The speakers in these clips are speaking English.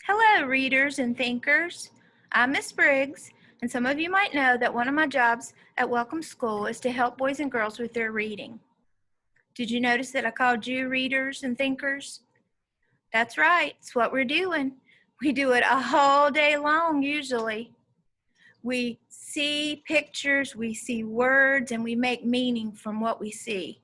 Hello, readers and thinkers. I'm Miss Briggs, and some of you might know that one of my jobs at Welcome School is to help boys and girls with their reading. Did you notice that I called you readers and thinkers? That's right, it's what we're doing. We do it a whole day long usually. We see pictures, we see words, and we make meaning from what we see.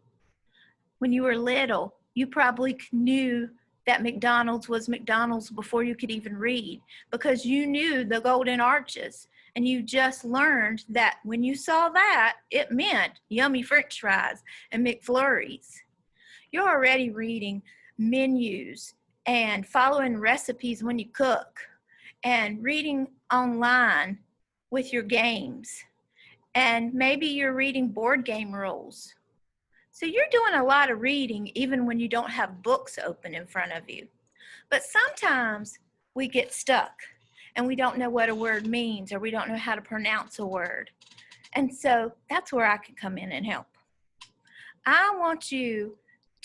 When you were little, you probably knew that McDonald's was McDonald's before you could even read because you knew the golden arches and you just learned that when you saw that, it meant yummy french fries and McFlurries. You're already reading menus and following recipes when you cook and reading online with your games. And maybe you're reading board game rules. So you're doing a lot of reading even when you don't have books open in front of you. But sometimes we get stuck and we don't know what a word means or we don't know how to pronounce a word. And so that's where I can come in and help. I want you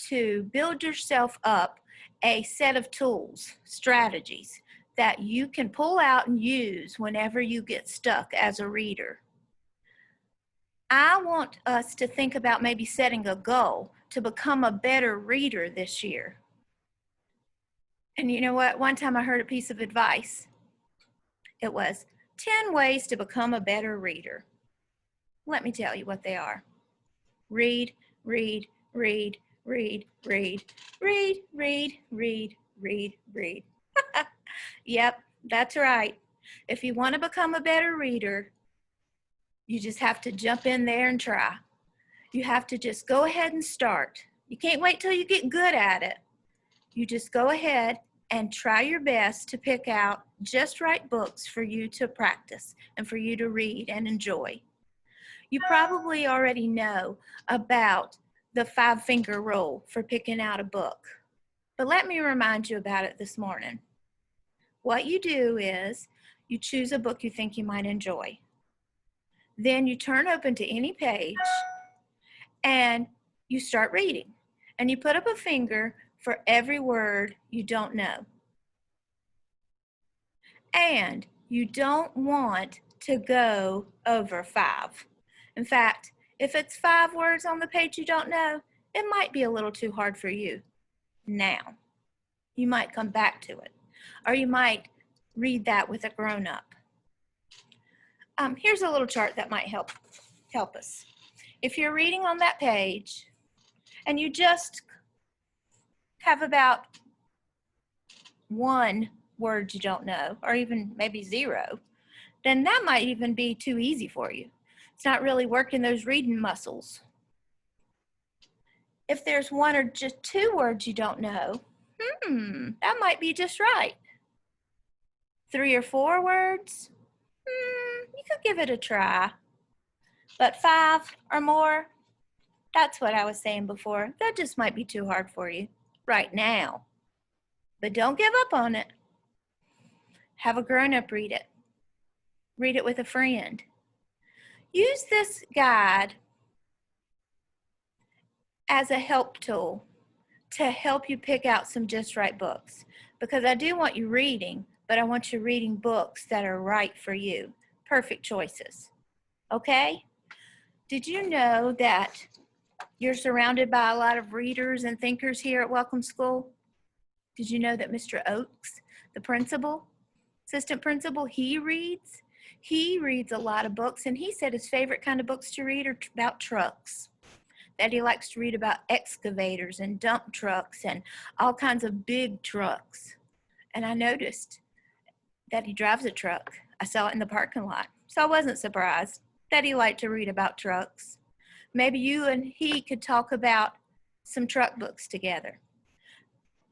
to build yourself up a set of tools, strategies that you can pull out and use whenever you get stuck as a reader. I want us to think about maybe setting a goal to become a better reader this year. And you know what? One time I heard a piece of advice. It was 10 ways to become a better reader. Let me tell you what they are. Read, read, read, read, read, read, read, read, read, read. Yep, that's right. If you want to become a better reader, you just have to jump in there and try. You have to just go ahead and start. You can't wait till you get good at it. You just go ahead and try your best to pick out just right books for you to practice and for you to read and enjoy. You probably already know about the 5-finger rule for picking out a book, but let me remind you about it this morning. What you do is you choose a book you think you might enjoy. Then you turn open to any page and you start reading. And you put up a finger for every word you don't know. And you don't want to go over 5. In fact, if it's 5 words on the page you don't know, it might be a little too hard for you now. You might come back to it, or you might read that with a grown-up. Here's a little chart that might help us. If you're reading on that page and you just have about 1 word you don't know, or even maybe 0, then that might even be too easy for you. It's not really working those reading muscles. If there's 1 or just 2 words you don't know, that might be just right. 3 or 4 words, you could give it a try. But 5 or more, that's what I was saying before. That just might be too hard for you right now. But don't give up on it. Have a grown-up read it. Read it with a friend. Use this guide as a help tool to help you pick out some just right books. Because I do want you reading, but I want you reading books that are right for you. Perfect choices. Okay? Did you know that you're surrounded by a lot of readers and thinkers here at Welcome School? Did you know that Mr. Oakes, the principal, assistant principal, he reads? He reads a lot of books, and he said his favorite kind of books to read are about trucks. That he likes to read about excavators and dump trucks and all kinds of big trucks. And I noticed that he drives a truck. I saw it in the parking lot, so I wasn't surprised that he liked to read about trucks. Maybe you and he could talk about some truck books together.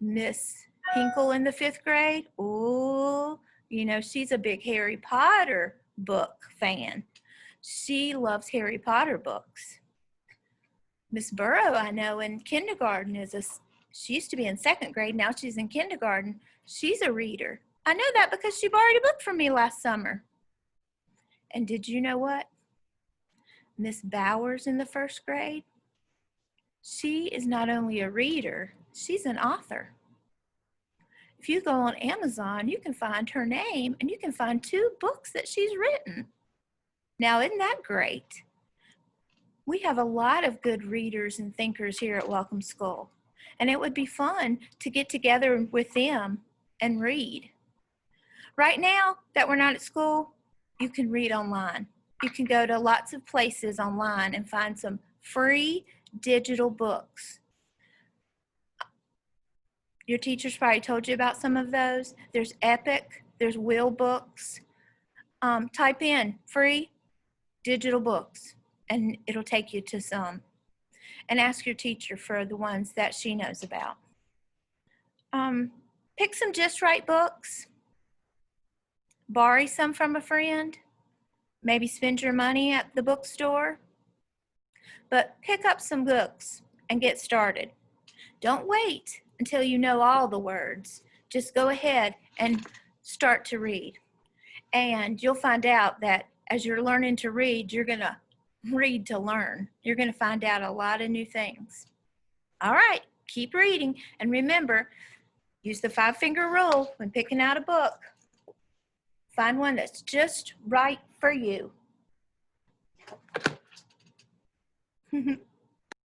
Miss Hinkle in the 5th grade, oh, you know, she's a big Harry Potter book fan. She loves Harry Potter books. Miss Burrow, I know, in kindergarten she used to be in 2nd grade, now she's in kindergarten. She's a reader. I know that because she borrowed a book from me last summer. And did you know what? Miss Bowers in the 1st grade, she is not only a reader, she's an author. If you go on Amazon, you can find her name and you can find 2 books that she's written. Now, isn't that great? We have a lot of good readers and thinkers here at Welcome School, and it would be fun to get together with them and read. Right now that we're not at school, you can read online. You can go to lots of places online and find some free digital books. Your teachers probably told you about some of those. There's Epic, there's Will Books. Type in free digital books and it'll take you to some. And ask your teacher for the ones that she knows about. Pick some just right books. Borrow some from a friend. Maybe spend your money at the bookstore. But pick up some books and get started. Don't wait until you know all the words. Just go ahead and start to read. And you'll find out that as you're learning to read, you're going to read to learn. You're going to find out a lot of new things. All right, keep reading. And remember, use the 5-finger rule when picking out a book. Find one that's just right for you.